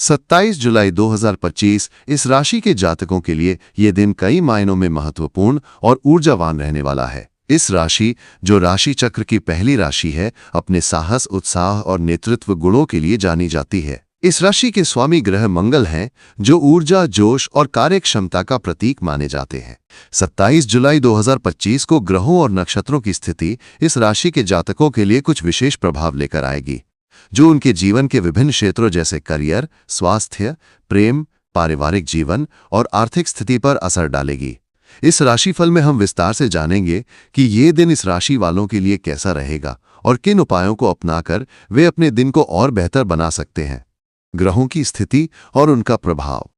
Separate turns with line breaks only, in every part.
27 जुलाई 2025 इस राशि के जातकों के लिए ये दिन कई मायनों में महत्वपूर्ण और ऊर्जावान रहने वाला है। इस राशि, जो राशि चक्र की पहली राशि है, अपने साहस, उत्साह और नेतृत्व गुणों के लिए जानी जाती है। इस राशि के स्वामी ग्रह मंगल हैं, जो ऊर्जा, जोश और कार्यक्षमता का प्रतीक माने जाते हैं। 27 जुलाई 2025 को ग्रहों और नक्षत्रों की स्थिति इस राशि के जातकों के लिए कुछ विशेष प्रभाव लेकर आएगी, जो उनके जीवन के विभिन्न क्षेत्रों जैसे करियर, स्वास्थ्य, प्रेम, पारिवारिक जीवन और आर्थिक स्थिति पर असर डालेगी। इस राशिफल में हम विस्तार से जानेंगे कि ये दिन इस राशि वालों के लिए कैसा रहेगा और किन उपायों को अपनाकर वे अपने दिन को और बेहतर बना सकते हैं। ग्रहों की स्थिति और उनका प्रभाव।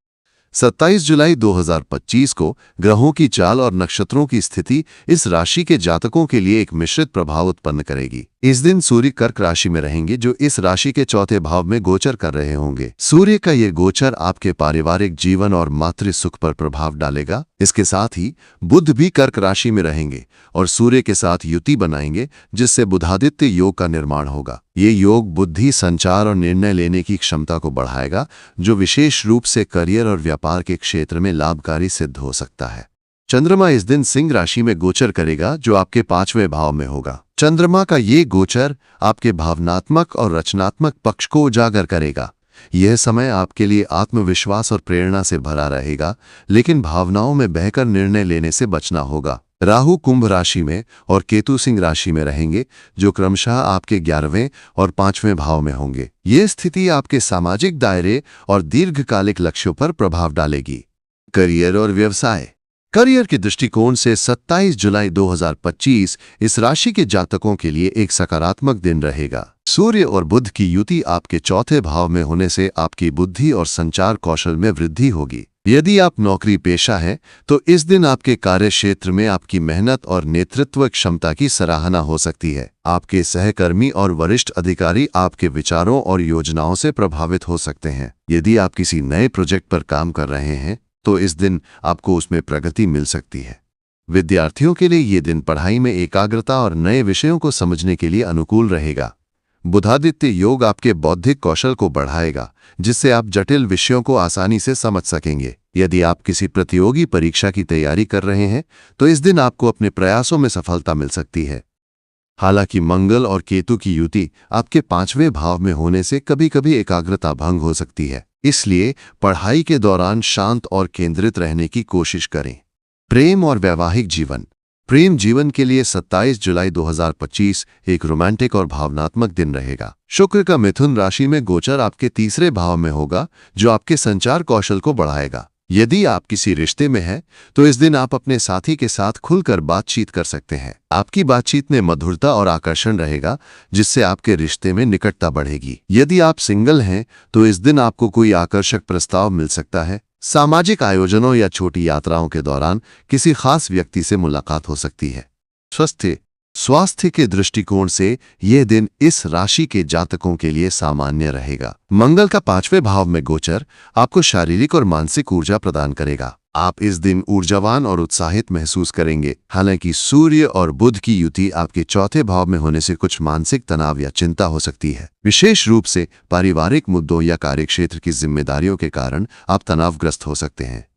27 जुलाई 2025 को ग्रहों की चाल और नक्षत्रों की स्थिति इस राशि के जातकों के लिए एक मिश्रित प्रभाव उत्पन्न करेगी। इस दिन सूर्य कर्क राशि में रहेंगे, जो इस राशि के चौथे भाव में गोचर कर रहे होंगे। सूर्य का ये गोचर आपके पारिवारिक जीवन और मातृ सुख पर प्रभाव डालेगा। इसके साथ ही बुध भी कर्क राशि में रहेंगे और सूर्य के साथ युति बनाएंगे, जिससे बुधादित्य योग का निर्माण होगा। ये योग बुद्धि, संचार और निर्णय लेने की क्षमता को बढ़ाएगा, जो विशेष रूप से करियर और व्यापार के क्षेत्र में लाभकारी सिद्ध हो सकता है। चंद्रमा इस दिन सिंह राशि में गोचर करेगा, जो आपके 5वें भाव में होगा। चंद्रमा का ये गोचर आपके भावनात्मक और रचनात्मक पक्ष को उजागर करेगा। यह समय आपके लिए आत्मविश्वास और प्रेरणा से भरा रहेगा, लेकिन भावनाओं में बहकर निर्णय लेने से बचना होगा। राहु कुंभ राशि में और केतु सिंह राशि में रहेंगे, जो क्रमशः आपके 11वें और 5वें भाव में होंगे। ये स्थिति आपके सामाजिक दायरे और दीर्घकालिक लक्ष्यों पर प्रभाव डालेगी। करियर और व्यवसाय। करियर के दृष्टिकोण से 27 जुलाई 2025 इस राशि के जातकों के लिए एक सकारात्मक दिन रहेगा। सूर्य और बुध की युति आपके चौथे भाव में होने से आपकी बुद्धि और संचार कौशल में वृद्धि होगी। यदि आप नौकरी पेशा हैं, तो इस दिन आपके कार्य क्षेत्र में आपकी मेहनत और नेतृत्व क्षमता की सराहना हो सकती है। आपके सहकर्मी और वरिष्ठ अधिकारी आपके विचारों और योजनाओं से प्रभावित हो सकते हैं। यदि आप किसी नए प्रोजेक्ट पर काम कर रहे हैं, तो इस दिन आपको उसमें प्रगति मिल सकती है। विद्यार्थियों के लिए ये दिन पढ़ाई में एकाग्रता और नए विषयों को समझने के लिए अनुकूल रहेगा। बुधादित्य योग आपके बौद्धिक कौशल को बढ़ाएगा, जिससे आप जटिल विषयों को आसानी से समझ सकेंगे। यदि आप किसी प्रतियोगी परीक्षा की तैयारी कर रहे हैं, तो इस दिन आपको अपने प्रयासों में सफलता मिल सकती है। हालांकि मंगल और केतु की युति आपके 5वें भाव में होने से कभी-कभी एकाग्रता भंग हो सकती है। इसलिए पढ़ाई के दौरान शांत और केंद्रित रहने की कोशिश करें। प्रेम और वैवाहिक जीवन। प्रेम जीवन के लिए 27 जुलाई 2025 एक रोमांटिक और भावनात्मक दिन रहेगा। शुक्र का मिथुन राशि में गोचर आपके 3रे भाव में होगा, जो आपके संचार कौशल को बढ़ाएगा। यदि आप किसी रिश्ते में हैं, तो इस दिन आप अपने साथी के साथ खुलकर बातचीत कर सकते हैं। आपकी बातचीत में मधुरता और आकर्षण रहेगा, जिससे आपके रिश्ते में निकटता बढ़ेगी। यदि आप सिंगल हैं, तो इस दिन आपको कोई आकर्षक प्रस्ताव मिल सकता है। सामाजिक आयोजनों या छोटी यात्राओं के दौरान किसी खास व्यक्ति से मुलाकात हो सकती है। स्वास्थ्य के दृष्टिकोण से यह दिन इस राशि के जातकों के लिए सामान्य रहेगा। मंगल का 5वें भाव में गोचर आपको शारीरिक और मानसिक ऊर्जा प्रदान करेगा। आप इस दिन ऊर्जावान और उत्साहित महसूस करेंगे। हालांकि सूर्य और बुध की युति आपके चौथे भाव में होने से कुछ मानसिक तनाव या चिंता हो सकती है। विशेष रूप से पारिवारिक मुद्दों या कार्यक्षेत्र की जिम्मेदारियों के कारण आप तनावग्रस्त हो सकते हैं।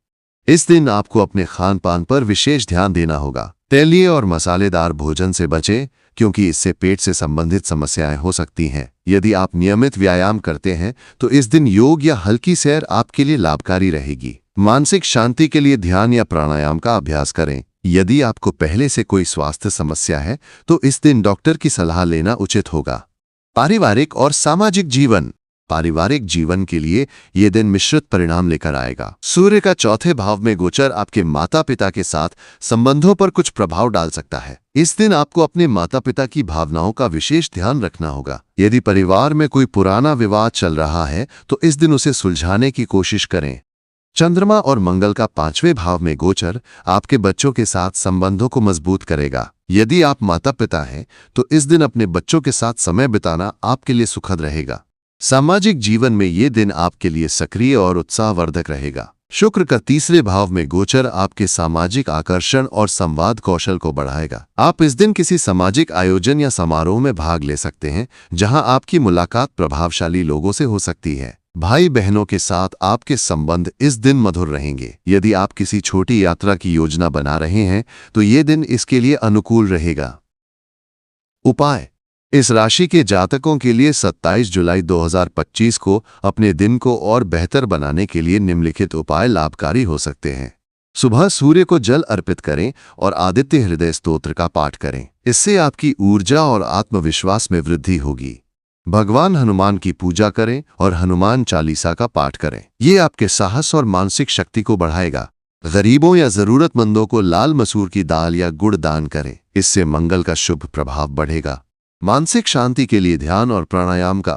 इस दिन आपको अपने खान पान पर विशेष ध्यान देना होगा। तैलीय और मसालेदार भोजन से बचें, क्योंकि इससे पेट से संबंधित समस्याएं हो सकती हैं। यदि आप नियमित व्यायाम करते हैं, तो इस दिन योग या हल्की सैर आपके लिए लाभकारी रहेगी। मानसिक शांति के लिए ध्यान या प्राणायाम का अभ्यास करें। यदि आपको पहले से कोई स्वास्थ्य समस्या है, तो इस दिन डॉक्टर की सलाह लेना उचित होगा। पारिवारिक और सामाजिक जीवन। पारिवारिक जीवन के लिए यह दिन मिश्रित परिणाम लेकर आएगा। सूर्य का चौथे भाव में गोचर आपके माता पिता के साथ संबंधों पर कुछ प्रभाव डाल सकता है। इस दिन आपको अपने माता पिता की भावनाओं का विशेष ध्यान रखना होगा। यदि परिवार में कोई पुराना विवाद चल रहा है, तो इस दिन उसे सुलझाने की कोशिश करें। चंद्रमा और मंगल का 5वें भाव में गोचर आपके बच्चों के साथ संबंधों को मजबूत करेगा। यदि आप माता पिता हैं, तो इस दिन अपने बच्चों के साथ समय बिताना आपके लिए सुखद रहेगा। सामाजिक जीवन में ये दिन आपके लिए सक्रिय और उत्साहवर्धक रहेगा। शुक्र का 3रे भाव में गोचर आपके सामाजिक आकर्षण और संवाद कौशल को बढ़ाएगा। आप इस दिन किसी सामाजिक आयोजन या समारोह में भाग ले सकते हैं, जहां आपकी मुलाकात प्रभावशाली लोगों से हो सकती है। भाई बहनों के साथ आपके संबंध इस दिन मधुर रहेंगे। यदि आप किसी छोटी यात्रा की योजना बना रहे हैं तो ये दिन इसके लिए अनुकूल रहेगा। उपाय। इस राशि के जातकों के लिए 27 जुलाई 2025 को अपने दिन को और बेहतर बनाने के लिए निम्नलिखित उपाय लाभकारी हो सकते हैं। सुबह सूर्य को जल अर्पित करें और आदित्य हृदय स्तोत्र का पाठ करें। इससे आपकी ऊर्जा और आत्मविश्वास में वृद्धि होगी। भगवान हनुमान की पूजा करें और हनुमान चालीसा का पाठ करें। ये आपके साहस और मानसिक शक्ति को बढ़ाएगा। गरीबों या जरूरतमंदों को लाल मसूर की दाल या गुड़ दान करें। इससे मंगल का शुभ प्रभाव बढ़ेगा। मानसिक शांति के लिए ध्यान और प्राणायाम का